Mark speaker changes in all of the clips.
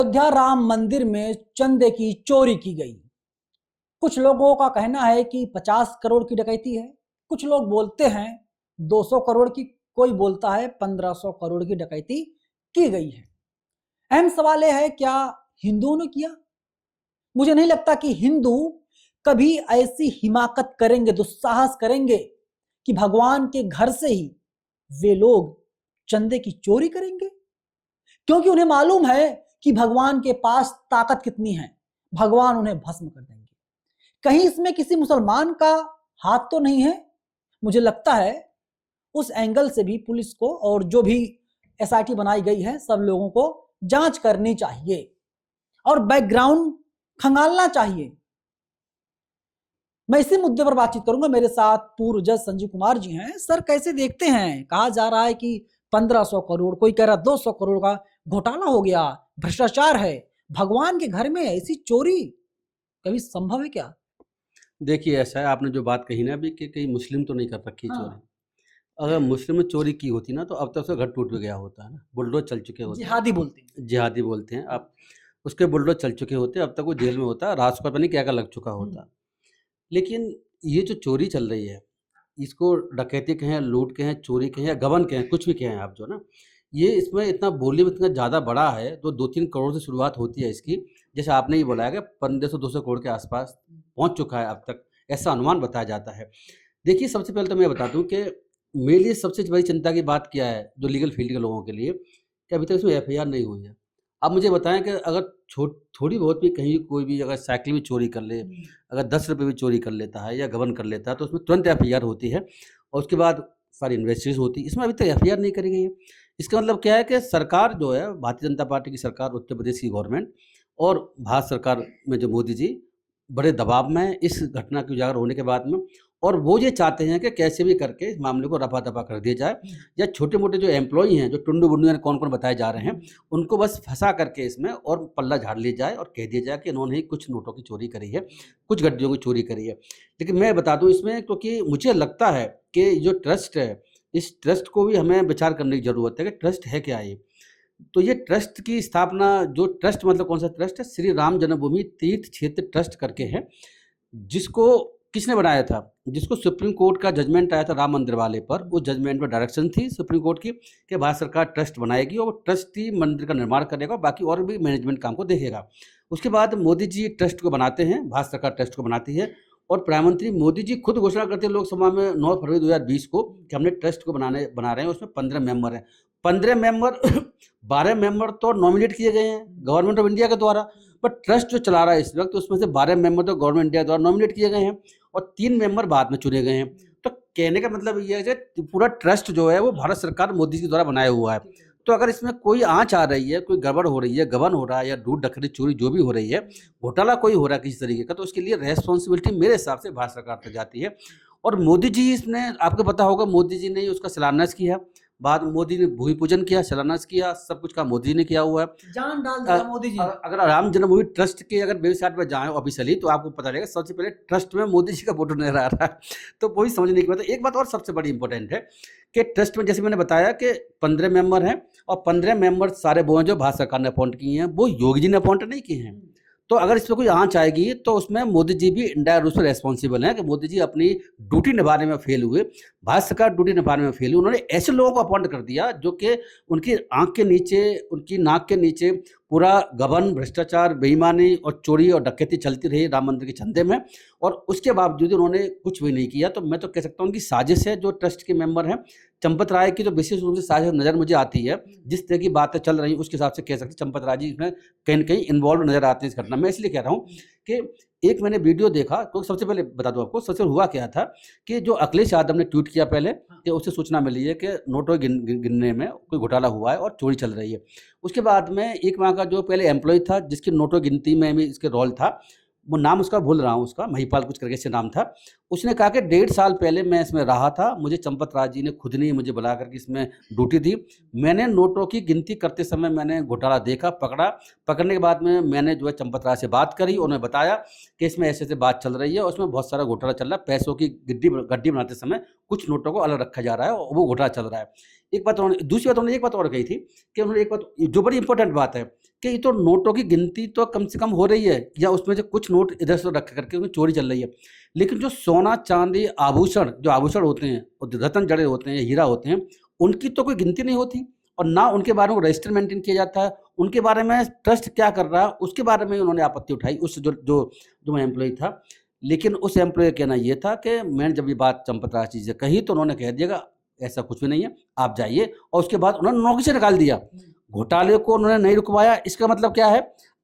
Speaker 1: अयोध्या राम मंदिर में चंदे की चोरी की गई। कुछ लोगों का कहना है कि 50 करोड़ की डकैती है, कुछ लोग बोलते हैं 200 करोड़ की, कोई बोलता है 1500 करोड़ की डकैती की गई है। अहम सवाल यह है, क्या हिंदुओं ने किया? मुझे नहीं लगता कि हिंदू कभी ऐसी हिमाकत करेंगे, दुस्साहस करेंगे कि भगवान के घर से ही वे लोग चंदे की चोरी करेंगे, क्योंकि उन्हें मालूम है कि भगवान के पास ताकत कितनी है, भगवान उन्हें भस्म कर देंगे। कहीं इसमें किसी मुसलमान का हाथ तो नहीं है? मुझे लगता है उस एंगल से भी पुलिस को और जो भी एसआईटी बनाई गई है, सब लोगों को जांच करनी चाहिए और बैकग्राउंड खंगालना चाहिए। मैं इसी मुद्दे पर बातचीत करूंगा। मेरे साथ पूर्व जज संजीव कुमार जी हैं। सर, कैसे देखते हैं? कहा जा रहा है कि 1500 करोड़, कोई कह रहा 200 करोड़ का घोटाला हो गया, भ्रष्टाचार है। भगवान के घर में ऐसी चोरी कभी संभव है क्या?
Speaker 2: देखिए, ऐसा है, आपने जो बात कही ना अभी कि कहीं मुस्लिम तो नहीं कर रखी
Speaker 1: हाँ।
Speaker 2: चोरी। अगर मुस्लिम ने चोरी की होती ना तो अब तक उसका घर टूट भी गया होता है ना, बुलडोज चल चुके होते हैं।
Speaker 1: जिहादी बोलते हैं।
Speaker 2: जिहादी बोलते हैं आप, उसके बुलडोज चल चुके होते, अब तक वो जेल में होता, रात को पता नहीं क्या क्या लग चुका होता। लेकिन ये जो चोरी चल रही है, इसको डकैती कहें, लूट कहें, चोरी कहें या गबन कहें, कुछ भी कहें आप, जो ना ये इसमें इतना वॉल्यूम इतना ज़्यादा बड़ा है, तो 2-3 करोड़ से शुरुआत होती है इसकी। जैसे आपने ही बोला है कि 1500-200 करोड़ के आसपास पहुंच चुका है अब तक, ऐसा अनुमान बताया जाता है। देखिए, सबसे पहले तो मैं बता दूं कि मेरे लिए सबसे बड़ी चिंता की बात क्या है, जो लीगल फील्ड के लोगों के लिए, कि अभी तक इसमें एफआईआर नहीं हुई है। आप मुझे बताएं कि अगर थोड़ी बहुत भी कहीं कोई भी अगर साइकिल भी चोरी कर ले, अगर 10 रुपये भी चोरी कर लेता है या गबन कर लेता है, तो उसमें तुरंत एफआईआर होती है और उसके बाद सारी इन्वेस्टिगेशन होती है। इसमें अभी तक एफआईआर नहीं करी गई है। इसका मतलब क्या है कि सरकार जो है, भारतीय जनता पार्टी की सरकार, उत्तर प्रदेश की गवर्नमेंट और भारत सरकार में जो मोदी जी बड़े दबाव में है इस घटना के उजागर होने के बाद में, और वो ये चाहते हैं कि कैसे भी करके इस मामले को रफा दफा कर दिया जाए, या छोटे मोटे जो एम्प्लॉई हैं, जो टुंडू बुंडू कौन कौन बताए जा रहे हैं, उनको बस फंसा करके इसमें और पल्ला झाड़ लिया जाए और कह दिया जाए कि इन्होंने ही कुछ नोटों की चोरी करी है, कुछ गड्डियों की चोरी करी है। लेकिन मैं बता दूं इसमें, क्योंकि मुझे लगता है कि जो ट्रस्ट है, इस ट्रस्ट को भी हमें विचार करने की ज़रूरत है कि ट्रस्ट है क्या ये। तो ये ट्रस्ट की स्थापना, जो ट्रस्ट मतलब कौन सा ट्रस्ट है, श्री राम जन्मभूमि तीर्थ क्षेत्र ट्रस्ट करके है, जिसको किसने बनाया था? जिसको सुप्रीम कोर्ट का जजमेंट आया था राम मंदिर वाले पर, उस जजमेंट में डायरेक्शन थी सुप्रीम कोर्ट की कि भारत सरकार ट्रस्ट बनाएगी और वो ट्रस्ट ही मंदिर का निर्माण करेगा, बाकी और भी मैनेजमेंट काम को देखेगा। उसके बाद मोदी जी ट्रस्ट को बनाते हैं, भारत सरकार ट्रस्ट को बनाती है और प्रधानमंत्री मोदी जी खुद घोषणा करते हैं लोकसभा में 9 फरवरी 2020 को कि हमने ट्रस्ट को बना रहे हैं। उसमें 15 मेंबर हैं। 15 मेंबर 12 मेंबर तो नॉमिनेट किए गए हैं गवर्नमेंट ऑफ इंडिया के द्वारा, बट ट्रस्ट जो चला रहा है इस वक्त, उसमें से 12 मेंबर तो गवर्नमेंट इंडिया द्वारा नॉमिनेट किए गए हैं और 3 मेंबर बाद में चुने गए हैं। तो कहने का मतलब ये है कि पूरा ट्रस्ट जो है वो भारत सरकार मोदी जी द्वारा बनाया हुआ है। तो अगर इसमें कोई आँच आ रही है, कोई गड़बड़ हो रही है, गबन हो रहा है या लूट डकैती चोरी जो भी हो रही है, घोटाला कोई हो रहा है किसी तरीके का, तो उसके लिए रेस्पॉन्सिबिलिटी मेरे हिसाब से भारत सरकार तक जाती है। और मोदी जी, इसने आपको पता होगा, मोदी जी ने उसका शिलान्यास किया, बाद में मोदी ने भूमि पूजन किया, शिलान्यास किया, सब कुछ का मोदी ने किया हुआ है,
Speaker 1: जान डाल दिया मोदी जी।
Speaker 2: अगर राम जन्मभूमि ट्रस्ट के अगर वेबसाइट पर जाएं ऑफिशियली, तो आपको पता लगेगा सबसे पहले ट्रस्ट में मोदी जी का फोटो नजर आ रहा है। तो वही समझने की बात है। एक बात और सबसे बड़ी इंपॉर्टेंट है कि ट्रस्ट में, जैसे मैंने बताया कि 15 मेंबर हैं और 15 मेंबर सारे वो हैं जो भारत सरकार ने अपॉइंट किए हैं, वो योगी जी ने अपॉइंट नहीं किए हैं। तो अगर इसमें कोई आँच आएगी तो उसमें मोदी जी भी इंडायरेक्ट रूप से रेस्पॉन्सिबल हैं कि मोदी जी अपनी ड्यूटी निभाने में फेल हुए, भारत सरकार ड्यूटी निभाने में फेल हुई। उन्होंने ऐसे लोगों को अपॉइंट कर दिया जो कि उनकी आंख के नीचे, उनकी नाक के नीचे पूरा गबन, भ्रष्टाचार, बेईमानी और चोरी और डकैती चलती रही राम मंदिर के चंदे में, और उसके बावजूद उन्होंने कुछ भी नहीं किया। तो मैं तो कह सकता हूँ कि साजिश है जो ट्रस्ट के मेंबर हैं। चंपत राय की तो विशेष रूप से साजिश नज़र मुझे आती है, जिस तरह की बातें चल रही उस हिसाब से कह सकते चंपत राय जी इसमें कहीं न कहीं इन्वॉल्व नजर आते हैं इस घटना में। इसलिए कह रहा हूँ कि एक मैंने वीडियो देखा, तो सबसे पहले बता दूं आपको, सबसे हुआ क्या था कि जो अखिलेश यादव ने ट्वीट किया पहले कि उसे सूचना मिली है कि नोटों गिनने में कोई घोटाला हुआ है और चोरी चल रही है। उसके बाद में एक वहाँ का जो पहले एम्प्लॉय था, जिसकी नोटों गिनती में भी इसके रोल था, वो नाम उसका भूल रहा हूँ, उसका महिपाल कुछ करके से नाम था, उसने कहा कि 1.5 साल पहले मैं इसमें रहा था, मुझे चंपत राय जी ने खुद नहीं मुझे बुला करके इसमें ड्यूटी दी, मैंने नोटों की गिनती करते समय मैंने घोटाला देखा, पकड़ने के बाद में मैंने जो है चंपत राय से बात करी, उन्होंने बताया कि इसमें ऐसे ऐसे बात चल रही है और उसमें बहुत सारा घोटाला चल रहा है, पैसों की गड्डी बनाते समय कुछ नोटों को अलग रखा जा रहा है और वो घोटाला चल रहा है। एक बात उन्होंने, दूसरी बात उन्होंने एक बात और कही थी कि उन्होंने एक बात जो बड़ी इंपॉर्टेंट बात है कि ये तो नोटों की गिनती तो कम से कम हो रही है, या उसमें से कुछ नोट इधर से रख करके उनकी चोरी चल रही है, लेकिन जो सोना चांदी आभूषण, जो आभूषण होते हैं और रत्न जड़े होते हैं, हीरा होते हैं, उनकी तो कोई गिनती नहीं होती, और ना उनके बारे में रजिस्टर मेंटेन किया जाता है। उनके बारे में ट्रस्ट क्या कर रहा है उसके बारे में उन्होंने आपत्ति उठाई, उस जो जो जो एम्प्लॉय था। लेकिन उस एम्प्लॉय का कहना ये था कि मैंने जब ये बात चंपत राय जी से कही तो उन्होंने कह दिया ऐसा कुछ भी नहीं है, आप जाइए, और उसके बाद उन्होंने नौकरी से निकाल दिया। घोटाले को उन्होंने नहीं रुकवाया। इसका मतलब क्या है,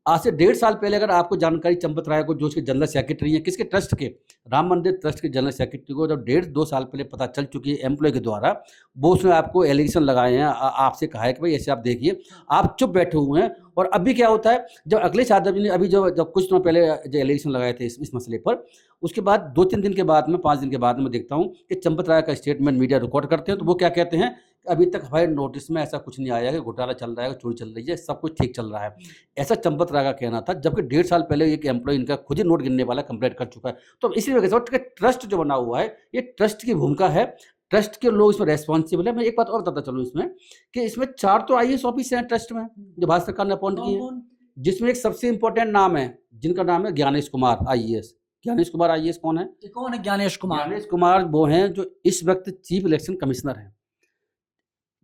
Speaker 2: आज से 1.5 साल पहले अगर आपको जानकारी चंपत राय को, जो उसके जनरल सेक्रेटरी हैं, किसके ट्रस्ट के, राम मंदिर ट्रस्ट के जनरल सेक्रेटरी को, जब 1.5-2 साल पहले पता चल चुकी है एम्प्लॉय के द्वारा, वो उसने आपको एलिगेशन लगाए हैं, आपसे कहा है कि भाई ऐसे आप देखिए, आप चुप बैठे हुए हैं। और अभी क्या होता है, जब अखिलेश यादव जी ने अभी जब कुछ दिनों पहले जो एलिगेशन लगाए थे इस मसले पर, उसके बाद 2-3 दिन के बाद में, 5 दिन के बाद में देखता हूँ कि चंपत राय का स्टेटमेंट मीडिया रिकॉर्ड करते हैं, तो वो क्या कहते हैं, अभी तक हमारे नोटिस में ऐसा कुछ नहीं आया कि घोटाला चल रहा है, चोरी चल रही है, सब कुछ ठीक चल रहा है। ऐसा चंपत राय का कहना था, जबकि 1.5 साल पहले एक एम्प्लॉय इनका खुद ही नोट गिनने वाला कंप्लेंट कर चुका है। तो इसी वजह से ट्रस्ट जो बना हुआ है, ये ट्रस्ट की भूमिका है, ट्रस्ट के लोग इसमें रेस्पॉन्सिबल है। मैं एक बात और बताता चलूँ इसमें, कि इसमें 4 तो IAS ऑफिसर हैं ट्रस्ट में, जो भारत सरकार ने अपॉइंट किए हैं, जिसमें एक सबसे इंपॉर्टेंट नाम है, जिनका नाम है ज्ञानेश कुमार IAS। ज्ञानेश कुमार IAS कौन है?
Speaker 1: कौन है ज्ञानेश कुमार?
Speaker 2: ज्ञानेश कुमार वो हैं जो इस वक्त चीफ इलेक्शन कमिश्नर हैं।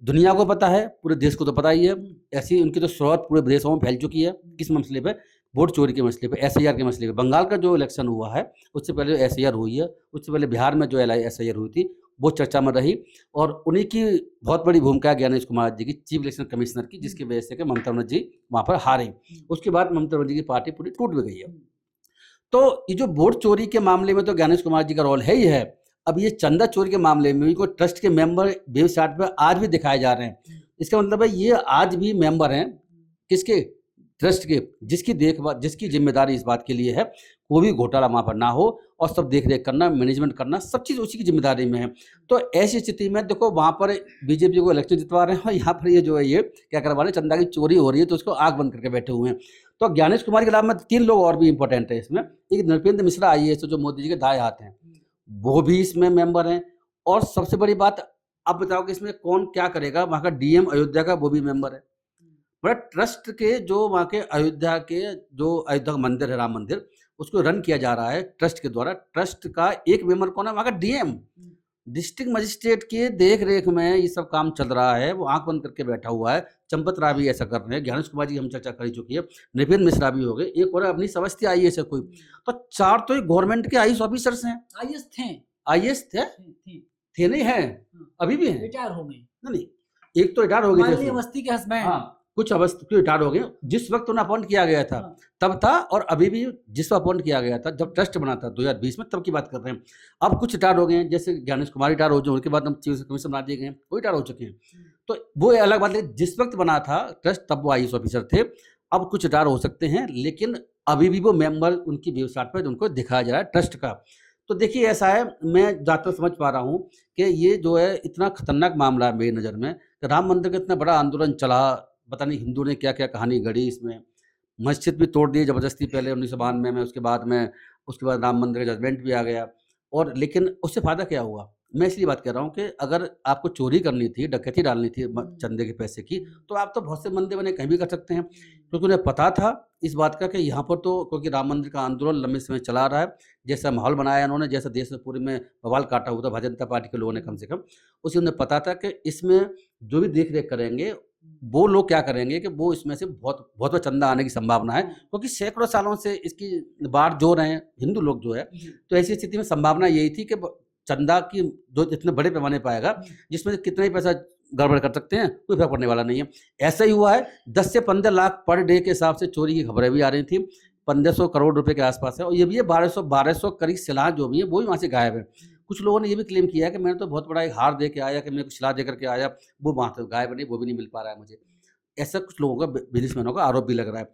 Speaker 2: दुनिया को पता है, पूरे देश को तो पता ही है, ऐसी उनकी तो शोहरत पूरे देशों में फैल चुकी है। किस मसले पे? वोट चोरी के मसले पे, SIR के मसले पे। बंगाल का जो इलेक्शन हुआ है उससे पहले जो SIR हुई है, उससे पहले बिहार में जो SIR हुई थी, वो चर्चा में रही, और उन्हीं की बहुत बड़ी भूमिका है ज्ञानेश कुमार जी की, चीफ इलेक्शन कमिश्नर की, जिसकी वजह से कि ममता बनर्जी जी वहाँ पर हारे। उसके बाद ममता बनर्जी की पार्टी पूरी टूट भी गई है। तो ये जो वोट चोरी के मामले में तो ज्ञानेश कुमार जी का रोल है ही है। अब ये चंदा चोरी के मामले में भी कोई ट्रस्ट के मेंबर वेबसाइट पर आज भी दिखाए जा रहे हैं। इसका मतलब है ये आज भी मेंबर हैं किसके? ट्रस्ट के, जिसकी देखभाल, जिसकी जिम्मेदारी इस बात के लिए है कोई भी घोटाला वहाँ पर ना हो, और सब देख रेख करना, मैनेजमेंट करना, सब चीज़ उसी की जिम्मेदारी में है। तो ऐसी स्थिति में देखो, वहाँ पर बीजेपी को इलेक्शन जितवा रहे हैं, और यहाँ पर ये जो है ये क्या करवा रहे हैं, चंदा की चोरी हो रही है, तो उसको आग बंद करके बैठे हुए हैं। तो ज्ञानेश कुमार के अलावा में 3 लोग और भी इंपॉर्टेंट है इसमें। एक नृपेंद्र मिश्रा IAS, जो मोदी जी के दाएं हाथ हैं, वो भी इसमें मेंबर हैं। और सबसे बड़ी बात, अब बताओ कि इसमें कौन क्या करेगा, वहाँ का DM अयोध्या का वो भी मेंबर है। बड़ा ट्रस्ट के जो वहाँ के अयोध्या के जो अयोध्या का मंदिर है, राम मंदिर, उसको रन किया जा रहा है ट्रस्ट के द्वारा। ट्रस्ट का एक मेंबर कौन है? वहाँ का DM, डिस्ट्रिक्ट मजिस्ट्रेट के देख रेख में ये सब काम चल रहा है। वो आंख बंद करके बैठा हुआ है। चंपत राय भी ऐसा कर रहे हैं, ज्ञानेश कुमार जी हम चर्चा कर चुकी है, नृपेंद्र मिश्रा भी हो गए, एक और अपनी अवस्थी IAS है कोई। तो 4 तो गवर्नमेंट के IAS ऑफिसर्स हैं। IAS थे नहीं है, अभी भी हैं,
Speaker 1: रिटायर हो गए।
Speaker 2: नहीं, एक तो रिटायर हो गए थे,
Speaker 1: अवस्थी के हस्बैंड।
Speaker 2: हाँ, कुछ अवस्थी रिटायर हो गए। जिस वक्त उन्हें अपॉइंट किया गया था तब था, और अभी भी जिस वक्त अपॉइंट किया गया था जब ट्रस्ट बना था 2020 में, तब की बात कर रहे हैं। अब कुछ रिटायर हो गए हैं, जैसे ज्ञानेश कुमार रिटायर हो, जो उनके बाद हम चीफ कमिश्नर बना दिए गए, वो रिटायर हो चुके हैं। तो वो अलग बात है, जिस वक्त बना था ट्रस्ट तब वो IAS ऑफिसर थे। अब कुछ रिटायर हो सकते हैं, लेकिन अभी भी वो मेंबर उनकी वेबसाइट पर उनको दिखाया जा रहा है ट्रस्ट का। तो देखिए ऐसा है, मैं ज़्यादातर समझ पा रहा हूँ कि ये जो है इतना खतरनाक मामला है मेरी नज़र में, कि राम मंदिर का इतना बड़ा आंदोलन चला, पता नहीं हिंदू ने क्या क्या कहानी गढ़ी इसमें, मस्जिद भी तोड़ दी ज़बरदस्ती पहले 1992 में, उसके बाद राम मंदिर का जजमेंट भी आ गया। और लेकिन उससे फ़ायदा क्या हुआ? मैं इसलिए बात कर रहा हूँ कि अगर आपको चोरी करनी थी, डकैती डालनी थी चंदे के पैसे की, तो आप तो बहुत से मंदिर बने कहीं भी कर सकते हैं, क्योंकि उन्हें पता था इस बात का कि यहाँ पर तो, क्योंकि राम मंदिर का आंदोलन लंबे समय चला रहा है, जैसा माहौल बनाया उन्होंने, जैसा देश में पूरे में बवाल काटा हुआ था भारतीय जनता पार्टी के लोगों ने, कम से कम उसे उन्हें पता था कि इसमें जो भी देख रेख करेंगे वो लोग क्या करेंगे कि वो इसमें से बहुत बहुत चंदा आने की संभावना है, क्योंकि सैकड़ों सालों से इसकी बाढ़ जो रहे हैं हिंदू लोग जो है। तो ऐसी स्थिति में संभावना यही थी कि चंदा की जो इतने बड़े पैमाने पाएगा, जिसमें कितना ही पैसा गड़बड़ कर सकते हैं, कोई फर्क पड़ने वाला नहीं है। ऐसा ही हुआ है, 10 से 15 लाख पर डे के हिसाब से चोरी की खबरें भी आ रही थी, 1500 करोड़ रुपए के आसपास है। और ये भी है 1200 करीब शिला जो भी है वो भी वहाँ से गायब है। कुछ लोगों ने ये भी क्लेम किया है कि मैंने तो बहुत बड़ा एक हार दे के आया, कि मैंने कुछ शिला दे करके आया, वो वहाँ से गायब नहीं, वो भी नहीं मिल पा रहा है मुझे। ऐसा कुछ लोगों का, बिजनेसमैनों का आरोप भी लग रहा है।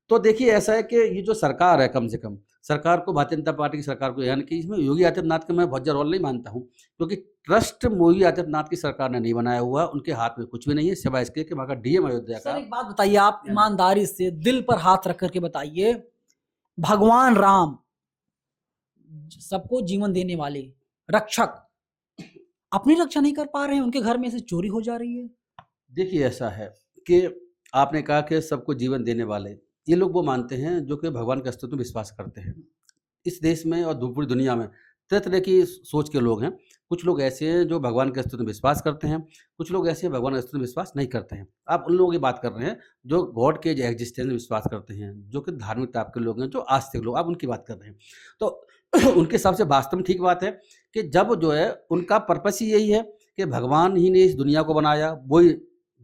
Speaker 2: तो देखिए ऐसा है कि ये जो सरकार है, कम से कम सरकार को, भारतीय जनता पार्टी की सरकार को, यानी कि इसमें योगी आदित्यनाथ का मैं बहुत ज़्यादा रोल नहीं मानता हूँ, क्योंकि ट्रस्ट योगी आदित्यनाथ की सरकार ने नहीं बनाया हुआ, उनके हाथ में कुछ भी नहीं है सिवाय इसके कि वहाँ का DM अयोध्या का।
Speaker 1: एक बात बताइए, आप ईमानदारी से दिल पर हाथ रख करके बताइए, भगवान राम सबको जीवन देने वाले रक्षक, अपनी रक्षा नहीं कर पा रहे हैं, उनके घर में से चोरी हो जा रही है।
Speaker 2: देखिए ऐसा है कि आपने कहा कि सबको जीवन देने वाले, ये लोग वो मानते हैं जो कि भगवान के अस्तित्व में विश्वास करते हैं। इस देश में और पूरी दुनिया में तरह तरह की सोच के लोग हैं। कुछ लोग ऐसे हैं जो भगवान के अस्तित्व में विश्वास करते हैं, कुछ लोग ऐसे हैं भगवान के अस्तित्व में विश्वास नहीं करते हैं। आप उन लोगों की बात कर रहे हैं जो गॉड के एग्जिस्टेंस में विश्वास करते हैं, जो कि धार्मिक टाइप के लोग हैं, जो आस्तिक लोग, आप उनकी बात कर रहे हैं। तो उनके हिसाब से वास्तव में ठीक बात है कि जब जो है उनका पर्पस ही यही है कि भगवान ही ने इस दुनिया को बनाया, वही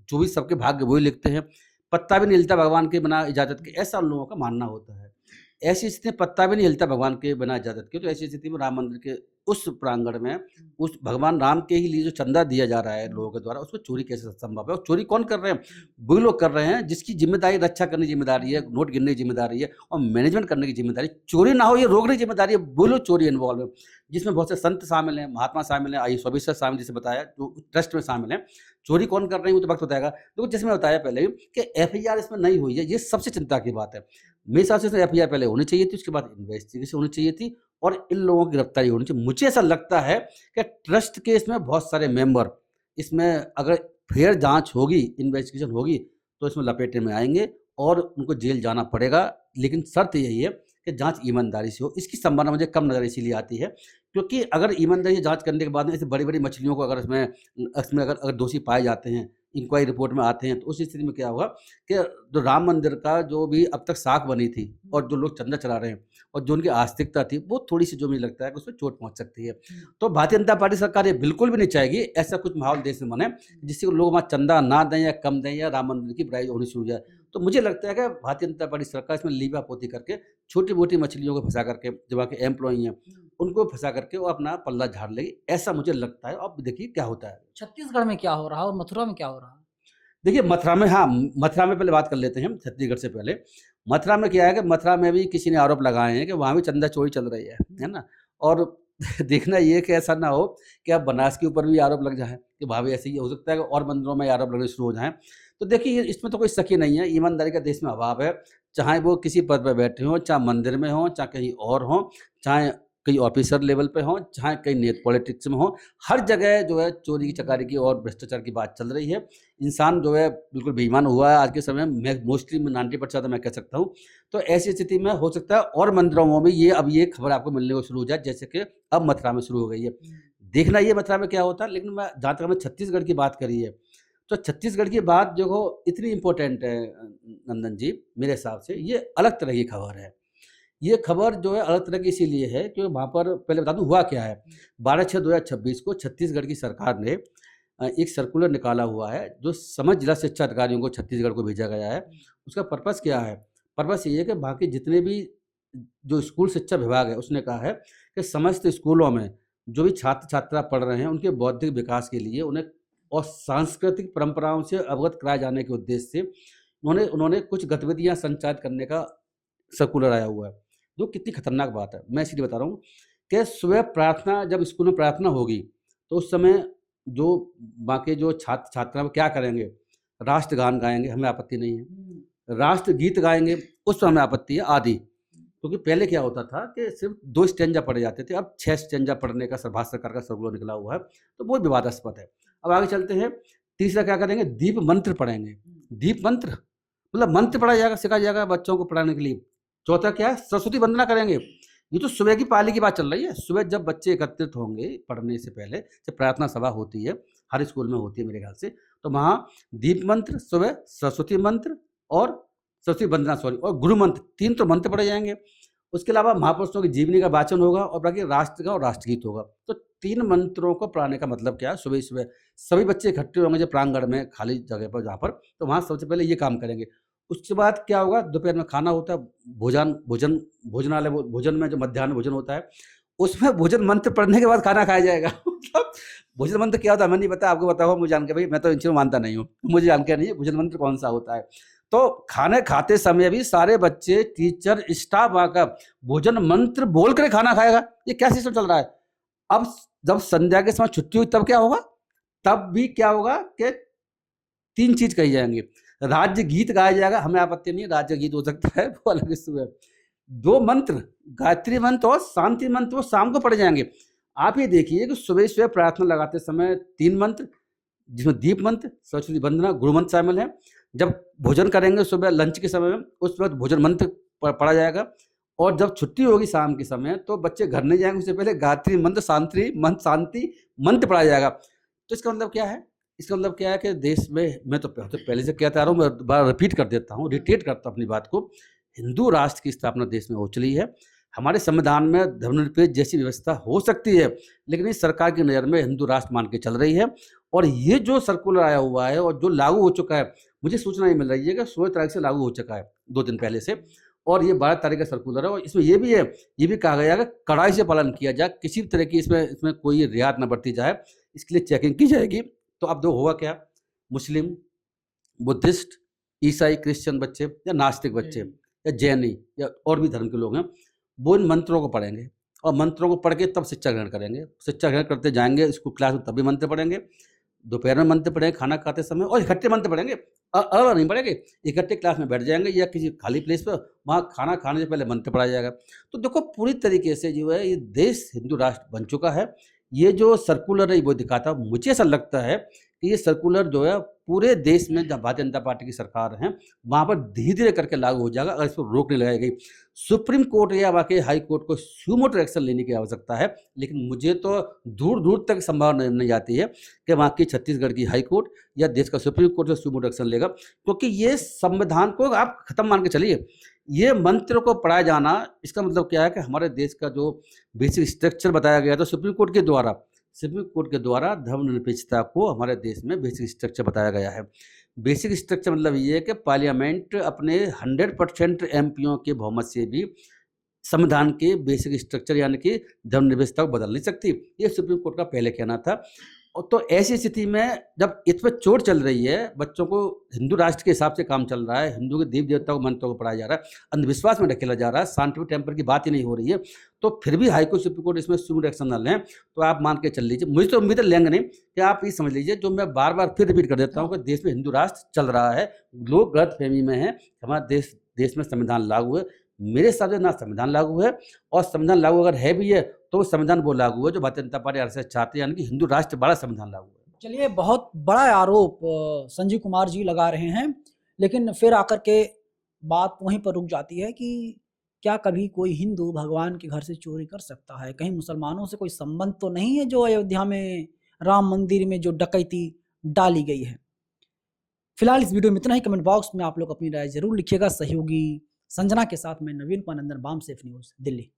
Speaker 2: जो भी सबके भाग्य वही लिखते हैं, पत्ता भी नहीं हिलता भगवान के बिना इजाज़त के, ऐसा उन लोगों का मानना होता है। ऐसी स्थिति में पत्ता भी नहीं हिलता भगवान के बिना इजाज़त के, तो ऐसी स्थिति में राम मंदिर के उस प्रांगण में उस भगवान राम के ही लिए जो चंदा दिया जा रहा है लोगों के द्वारा, उसको चोरी कैसे संभव है? और चोरी कौन कर रहे हैं? वही लोग कर रहे हैं जिसकी जिम्मेदारी रक्षा करने की जिम्मेदारी है, नोट गिनने की जिम्मेदारी है और मैनेजमेंट करने की जिम्मेदारी, चोरी ना हो ये रोकने की जिम्मेदारी है, वो लोग चोरी इन्वॉल्व है, जिसमें बहुत से संत शामिल हैं, महात्मा शामिल हैं, आयुष ऑफिसर शामिल, जैसे बताया जो ट्रस्ट में शामिल हैं। चोरी कौन कर रहे हैं वो तो वक्त बताएगा। देखो जैसे मैं बताया पहले कि एफआईआर इसमें नहीं हुई है, ये सबसे चिंता की बात है। मेरे हिसाब से एफआईआर पहले होनी चाहिए थी, उसके बाद इन्वेस्टिगेशन होनी चाहिए थी और इन लोगों की गिरफ्तारी होनी चाहिए। मुझे ऐसा लगता है कि ट्रस्ट के इसमें बहुत सारे मेंबर, इसमें अगर फेयर जांच होगी, इन्वेस्टिगेशन होगी तो इसमें लपेटे में आएंगे और उनको जेल जाना पड़ेगा। लेकिन शर्त यही है कि जांच ईमानदारी से हो। इसकी संभावना मुझे कम नज़र इसीलिए आती है क्योंकि अगर ईमानदारी से जांच करने के बाद में ऐसी बड़ी बड़ी मछलियों को अगर इसमें अगर दोषी पाए जाते हैं, इंक्वायरी रिपोर्ट में आते हैं, तो उस स्थिति में क्या होगा कि जो राम मंदिर का जो भी अब तक साख बनी थी और जो लोग चंदा चला रहे हैं और जो उनकी आस्तिकता थी, वो थोड़ी सी जो मुझे लगता है कि उसमें चोट पहुंच सकती है। तो भारतीय जनता पार्टी सरकार ये बिल्कुल भी नहीं चाहेगी ऐसा कुछ माहौल देश में बने जिससे लोग वहाँ चंदा ना दें या कम दें या राम मंदिर की बुराई होनी शुरू हो जाए। तो मुझे लगता है कि भारतीय जनता पार्टी सरकार इसमें लीबा पोती करके छोटी मोटी मछलियों को फंसा करके, जो वहाँ के एम्प्लॉई हैं उनको फंसा करके वो अपना पल्ला झाड़ लेगी, ऐसा मुझे लगता है। अब देखिए क्या होता है।
Speaker 1: छत्तीसगढ़ में क्या हो रहा है और मथुरा में क्या हो रहा है?
Speaker 2: देखिए मथुरा में, हाँ मथुरा में पहले बात कर लेते हैं हम, छत्तीसगढ़ से पहले। मथुरा में क्या है कि मथुरा में भी किसी ने आरोप लगाए हैं कि वहाँ भी चंदा चोरी चल रही है ना। और देखना ये कि ऐसा ना हो कि अब बनास के ऊपर भी आरोप लग जाए कि वहाँ भी ऐसे ही हो सकता है कि और मंदिरों में आरोप लगने शुरू हो जाएं। तो देखिए इसमें तो कोई शक ही नहीं है, ईमानदारी का देश में अभाव है। चाहे वो किसी पद पर बैठे हों, चाहे मंदिर में हों, चाहे कहीं और हों, चाहे कहीं ऑफिसर लेवल पे हों, चाहे कहीं नेट पॉलिटिक्स में हों, हर जगह जो है चोरी की चकारी की और भ्रष्टाचार की बात चल रही है। इंसान जो है बिल्कुल बेईमान हुआ है आज के समय में, मोस्टली 90% मैं कह सकता हूँ। तो ऐसी स्थिति में हो सकता है और मंदिरों में भी ये खबर आपको मिलने को शुरू हो जाए जैसे कि अब मथुरा में शुरू हो गई है। देखना ये मथुरा में क्या होता है। लेकिन मैं जहाँ तक हमने छत्तीसगढ़ की बात करी है, तो छत्तीसगढ़ की बात जो इतनी इम्पोर्टेंट है नंदन जी, मेरे हिसाब से ये अलग तरह की खबर है। ये खबर जो है अलग तरह की इसीलिए है कि वहाँ पर पहले बता दूँ हुआ क्या है। 12/6/2026 को छत्तीसगढ़ की सरकार ने एक सर्कुलर निकाला हुआ है जो समस्त जिला शिक्षा अधिकारियों को छत्तीसगढ़ को भेजा गया है। उसका पर्पस क्या है? पर्पस ये है कि बाकी जितने भी जो स्कूल शिक्षा विभाग है उसने कहा है कि समस्त स्कूलों में जो भी छात्र छात्रा पढ़ रहे हैं उनके बौद्धिक विकास के लिए उन्हें और सांस्कृतिक परंपराओं से अवगत कराए जाने के उद्देश्य से उन्होंने कुछ गतिविधियां संचालित करने का सर्कुलर आया हुआ है, जो कितनी खतरनाक बात है। मैं इसलिए बता रहा हूँ कि सुबह प्रार्थना, जब स्कूल में प्रार्थना होगी तो उस समय जो बाकी जो छात्र छात्रा वो क्या करेंगे, राष्ट्रगान गाएंगे, हमें आपत्ति नहीं है। राष्ट्र गीत गाएंगे, उस पर हमें आपत्ति है आदि। क्योंकि पहले क्या होता था कि सिर्फ 2 स्टेंजा पढ़े जाते थे, अब 6 स्टेंजा पढ़ने का भारत सरकार का सर्कुलर निकला हुआ है, तो बहुत विवादास्पद है। अब आगे चलते हैं। तीसरा क्या करेंगे, दीप मंत्र पढ़ेंगे। दीप मंत्र मतलब मंत्र पढ़ा जाएगा, सिखाया जाएगा बच्चों को पढ़ाने के लिए। चौथा क्या है, सरस्वती वंदना करेंगे। ये तो सुबह की पाली की बात चल रही है। सुबह जब बच्चे एकत्रित होंगे पढ़ने से पहले, जब प्रार्थना सभा होती है, हर स्कूल में होती है मेरे ख्याल से, तो वहाँ दीप मंत्र सुबह, सरस्वती मंत्र और सरस्वती वंदना और गुरु मंत्र, 3 तो मंत्र पढ़े जाएंगे। उसके अलावा महापुरुषों की जीवनी का वाचन होगा और बाकी राष्ट्र का और राष्ट्रगीत होगा। तो 3 मंत्रों को पढ़ाने का मतलब क्या है, सुबह सुबह सभी बच्चे इकट्ठे होंगे जब प्रांगण में खाली जगह पर जहाँ पर, तो वहाँ सबसे पहले ये काम करेंगे। उसके बाद क्या होगा, दोपहर में खाना होता है, भोजनालय भोजन में जो मध्याह्न भोजन होता है उसमें भोजन मंत्र पढ़ने के बाद खाना खाया जाएगा। मतलब भोजन मंत्र क्या होता है हमें नहीं पता, आपको पता हो मुझे जान के, भाई मैं तो इन चीज़ों मानता नहीं हूँ, मुझे जानकारी नहीं है भोजन मंत्र कौन सा होता है। तो खाने खाते समय भी सारे बच्चे, टीचर, स्टाफ आकर भोजन मंत्र बोल कर खाना खाएगा। ये क्या सिस्टम चल रहा है? अब जब संध्या के समय छुट्टी हुई तब क्या होगा, तब भी क्या होगा कि 3 चीज कही जाएंगी। राज्य गीत गाया जाएगा, हमें आपत्ति नहीं है, राज्य गीत हो सकता है, वो अलग इशू है। 2 मंत्र, गायत्री मंत्र और शांति मंत्र वो शाम को पढ़े जाएंगे। आप ये देखिए कि सुबह सुबह प्रार्थना लगाते समय 3 मंत्र, जिसमें दीप मंत्र, सरस्वती वंदना, गुरु मंत्र शामिल है। जब भोजन करेंगे सुबह लंच के समय में, उस वक्त भोजन मंत्र पढ़ा जाएगा। और जब छुट्टी होगी शाम के समय, तो बच्चे घर नहीं जाएंगे, उससे पहले गायत्री मंत्र, शांति मंत्र पढ़ाया जाएगा। तो इसका मतलब क्या है? इसका मतलब क्या है कि देश में, मैं तो पहले से कहता आ रहा हूँ, मैं बार रिपीट कर देता हूँ, रिटेट करता हूँ अपनी बात को, हिंदू राष्ट्र की स्थापना देश में हो चली है। हमारे संविधान में धर्मनिरपेक्ष जैसी व्यवस्था हो सकती है, लेकिन इस सरकार की नज़र में हिंदू राष्ट्र मान के चल रही है। और ये जो सर्कुलर आया हुआ है और जो लागू हो चुका है, मुझे सूचना ये मिल रही है कि 16 तारीख से लागू हो चुका है, 2 दिन पहले से, और ये 12 तारीख का सर्कुलर है। और इसमें ये भी है, ये भी कहा गया है कि कड़ाई से पालन किया जाए, किसी भी तरह की इसमें कोई रियायत न बरती जाए, इसके लिए चेकिंग की जाएगी। तो अब दो होगा क्या, मुस्लिम, बुद्धिस्ट, ईसाई, क्रिश्चियन बच्चे या नास्तिक बच्चे या जैनी या और भी धर्म के लोग हैं, वो इन मंत्रों को पढ़ेंगे और मंत्रों को पढ़ के तब शिक्षा ग्रहण करेंगे। शिक्षा ग्रहण करते जाएंगे स्कूल क्लास में, तभी मंत्र पढ़ेंगे, दोपहर में मंत्र पढ़ेंगे खाना खाते समय, और इकट्ठे मंत्र पढ़ेंगे, अलग नहीं पढ़ेंगे। इकट्ठे क्लास में बैठ जाएंगे या किसी खाली प्लेस पर, वहाँ खाना खाने से पहले मंत्र पढ़ाया जाएगा। तो देखो पूरी तरीके से जो है ये देश हिंदू राष्ट्र बन चुका है। ये जो सर्कुलर है वो दिखाता, मुझे ऐसा लगता है कि ये सर्कुलर जो है पूरे देश में, जहाँ भारतीय जनता पार्टी की सरकार है, वहाँ पर धीरे धीरे करके लागू हो जाएगा अगर इस पर रोक नहीं लगाई गई। सुप्रीम कोर्ट या बाकी हाई कोर्ट को सुमोटो एक्शन लेने की आवश्यकता है, लेकिन मुझे तो दूर दूर तक संभावना नहीं आती है कि वहाँ की छत्तीसगढ़ की हाई कोर्ट या देश का सुप्रीम कोर्ट जो सुमोटो एक्शन लेगा, क्योंकि ये संविधान को आप खत्म मान के चलिए। ये मंत्र को पढ़ाया जाना, इसका मतलब क्या है कि हमारे देश का जो बेसिक स्ट्रक्चर बताया गया था सुप्रीम कोर्ट के द्वारा धर्मनिरपेक्षता को हमारे देश में बेसिक स्ट्रक्चर बताया गया है। बेसिक स्ट्रक्चर मतलब ये है कि पार्लियामेंट अपने 100% एमपीओ के बहुमत से भी संविधान के बेसिक स्ट्रक्चर यानी कि धर्मनिरपेक्षता को बदल नहीं सकती। ये सुप्रीम कोर्ट का पहले कहना था। और तो ऐसी स्थिति में जब इस पर चोट चल रही है, बच्चों को हिंदू राष्ट्र के हिसाब से काम चल रहा है, हिंदू के देवी देवताओं को मंत्रों को पढ़ाया जा रहा है, अंधविश्वास में ढकेला जा रहा है, साइंटिफिक टेम्पर की बात ही नहीं हो रही है, तो फिर भी हाईकोर्ट सुप्रीम कोर्ट इसमें सुमोटो एक्शन न लें, तो आप मान के चल लीजिए, मुझे तो उम्मीद लेंगे नहीं, कि आप ये समझ लीजिए, जो मैं बार बार फिर रिपीट कर देता हूँ कि देश में हिंदू राष्ट्र चल रहा है। लोग गलतफहमी में हैं, हमारा देश में संविधान लागू है। मेरे हिसाब से ना संविधान लागू है, और संविधान लागू अगर है भी है तो संविधान वो लागू है जो भारतीय जनता पार्टी आरएसएस चाहती है, यानी कि हिंदू राष्ट्र वाला संविधान लागू है।
Speaker 1: चलिए, बहुत बड़ा आरोप संजीव कुमार जी लगा रहे हैं, लेकिन फिर आकर के बात वहीं पर रुक जाती है कि क्या कभी कोई हिंदू भगवान के घर से चोरी कर सकता है? कहीं मुसलमानों से कोई संबंध तो नहीं है जो अयोध्या में राम मंदिर में जो डकैती डाली गई है? फिलहाल इस वीडियो में इतना ही। कमेंट बॉक्स में आप लोग अपनी राय जरूर लिखिएगा। सहयोगी संजना के साथ मैं नवीन पानंदन, बाम सेफ न्यूज़, दिल्ली।